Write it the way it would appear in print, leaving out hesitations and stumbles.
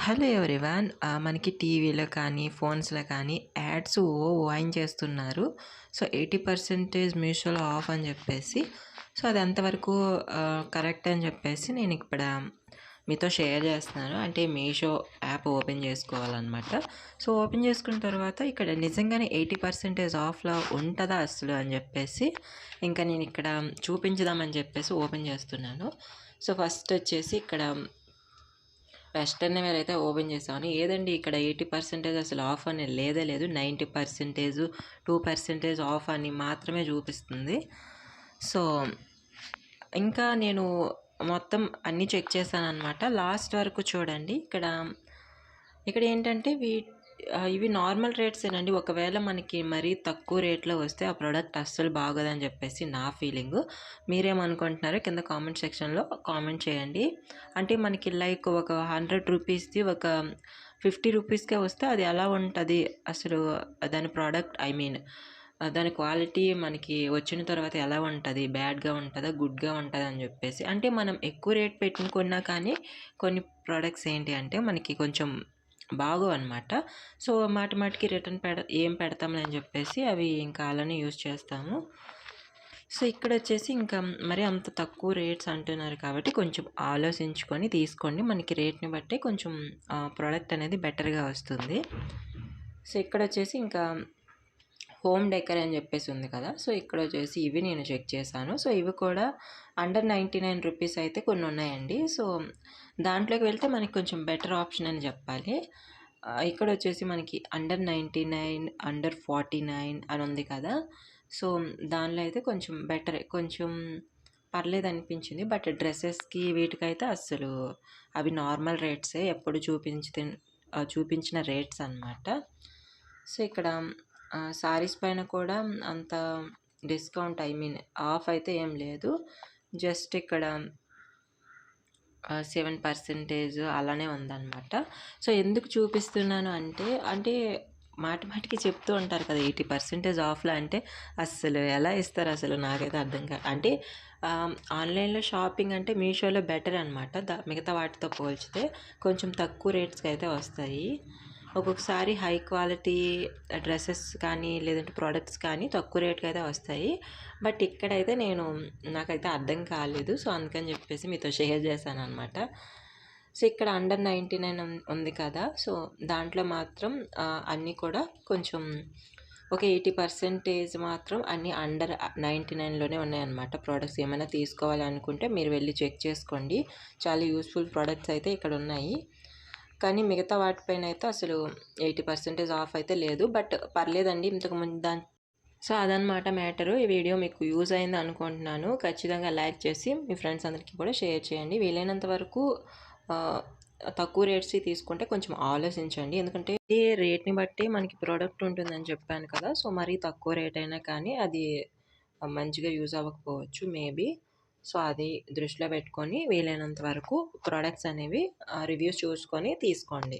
Hello everyone. మనకి టీవీలో కానీ, ఫోన్స్‌లో కానీ యాడ్స్ వాయించేస్తున్నారు. సో, 80% మీషోలో ఆఫ్ అని జెప్పేసి. సో, అది ఎంతవరకు కరెక్ట్ అని జెప్పేసి నేనిక్కడ మీతో షేర్ జేస్తున్నాను. అంటే మీషో యాప్ ఓపెన్ జేసుకోవాలనమాట. సో, ఓపెన్ జేసుకున్న తర్వాత ఇక్కడ నిజంగానే 80% ఆఫ్‌లో ఉంటదా అసలు అని జెప్పేసి ఇంకా నేనిక్కడ చూపించుదామని జెప్పేసి ఓపెన్ జేస్తున్నాను. సో, ఫస్ట్ వచ్చేసి ఇక్కడ వెస్టర్న్ వేర్ అయితే ఓపెన్ చేసామని ఏదండి ఇక్కడ 80% అసలు ఆఫ్ అని లేదే లేదు. 90%, 2% ఆఫ్ అని మాత్రమే చూపిస్తుంది. సో, ఇంకా నేను మొత్తం అన్నీ చెక్ చేశాననమాట. లాస్ట్ వరకు చూడండి. ఇక్కడ ఏంటంటే ఇవి నార్మల్ రేట్సేనండి. ఒకవేళ మనకి మరీ తక్కువ రేట్‌లో వస్తే ఆ ప్రొడక్ట్ అస్సలు బాగోదని చెప్పేసి నా ఫీలింగు. మీరేమనుకుంటున్నారో కింద కామెంట్ సెక్షన్‌లో కామెంట్ చేయండి. అంటే మనకి లైక్ ఒక 100 రూపీస్‌ది ఒక 50 రూపీస్‌కే వస్తే అది ఎలా ఉంటది? అసలు దాని ప్రొడక్ట్ దాని క్వాలిటీ మనకి వచ్చిన తర్వాత ఎలా ఉంటది? బ్యాడ్‌గా ఉంటదా? గుడ్‌గా ఉంటదా? అని చెప్పేసి. అంటే మనం ఎక్కువ రేట్ పెట్టి కొన్నా కానీ కొన్ని ప్రొడక్ట్స్ ఏంటి అంటే మనకి కొంచెం బాగోవనమాట. సో, మాటిమాటికి రిటర్న్ ఏం పెడతాంలే అని జెప్పేసి అవి ఇంకా అలానే యూజ్ చేస్తాము. సో, ఇక్కడొచ్చేసి ఇంకా మరి అంత తక్కువ రేట్స్ అంటున్నారు కాబట్టి కొంచెం ఆలోచించుకొని తీసుకోండి. మనకి రేట్‌ని బట్టి కొంచెం ప్రొడక్ట్ అనేది బెటర్‌గా వస్తుంది. సో, ఇక్కడొచ్చేసి ఇంకా హోమ్ డెకర్ అని జెప్పేసి ఉంది కదా! సో, ఇక్కడొచ్చేసి ఇవి నేను చెక్ చేశాను. సో, ఇవి కూడా అండర్ 99 రూపీస్ అయితే కొన్నున్నాయండి. సో, దాంట్లోకి వెళ్తే మనకి కొంచెం బెటర్ ఆప్షన్ అని జెప్పాలి. ఇక్కడొచ్చేసి మనకి అండర్ 99, అండర్ 49 అని ఉంది కదా! సో, దానిలో అయితే కొంచెం బెటరే. కొంచెం పర్లేదనిపించింది. బట్ డ్రెసెస్‌కి వీటికైతే అస్సలు అవి నార్మల్ రేట్సే. ఎప్పుడు చూపించిన రేట్స్ అనమాట. సో, ఇక్కడ శారీస్ పైన కూడా అంత డిస్కౌంట్ ఆఫ్ అయితే ఏం లేదు. జస్ట్ ఇక్కడ 7% అలానే ఉందనమాట. సో, ఎందుకు చూపిస్తున్నాను అంటే మాటిమాటికి చెప్తూ ఉంటారు కదా! 80% ఆఫ్‌లో అంటే అస్సలు ఎలా ఇస్తారసలు నాకైతే అంటే ఆన్‌లైన్‌లో షాపింగ్ అంటే మీషోలో బెటర్ అనమాట. మిగతా వాటితో పోల్చితే కొంచెం తక్కువ రేట్స్‌కైతే వస్తాయి. ఒక్కొక్కసారి హై క్వాలిటీ డ్రెసెస్ కానీ, లేదంటే ప్రొడక్ట్స్ కానీ తక్కువ రేట్‌కైతే వస్తాయి. బట్ ఇక్కడైతే నాకైతే అర్థం కాలేదు. సో, అందుకని చెప్పేసి మీతో షేర్ చేశాననమాట. సో, ఇక్కడ అండర్ 99 ఉంది కదా! సో, దాంట్లో మాత్రం అన్నీ కూడా కొంచెం ఒక 80% మాత్రం అన్నీ అండర్ 99లోనే ఉన్నాయన్నమాట. ప్రొడక్ట్స్ ఏమైనా తీసుకోవాలనుకుంటే మీరు వెళ్లి చెక్ చేసుకోండి. చాలా యూజ్‌ఫుల్ ప్రొడక్ట్స్ అయితే ఇక్కడున్నాయి. కానీ మిగతా వాటిపైనైతే అసలు 80% ఆఫ్ అయితే లేదు. బట్ పర్లేదండి. ఇంతకుముందు సో, అదనమాట మ్యాటరు. ఈ వీడియో మీకు యూజ్ అయింది అనుకుంటున్నాను. ఖచ్చితంగా లైక్ చేసి మీ ఫ్రెండ్స్ అందరికీ కూడా షేర్ చేయండి. వీలైనంత వరకు ఆహ్, తక్కువ రేట్స్‌వి తీసుకుంటే కొంచెం ఆలోచించండి. ఎందుకంటే ఈ రేట్‌ని బట్టి మనకి ప్రొడక్ట్ ఉంటుందని చెప్పాను కదా! సో, మరీ తక్కువ రేట్ అయినా కానీ అది మంచిగా యూజ్ అవ్వకపోవచ్చు మేబీ. సో, అది దృష్టిలో పెట్టుకొని వీలైనంత వరకు ప్రొడక్ట్స్ అనేవి రివ్యూస్ చూసుకొని తీసుకోండి.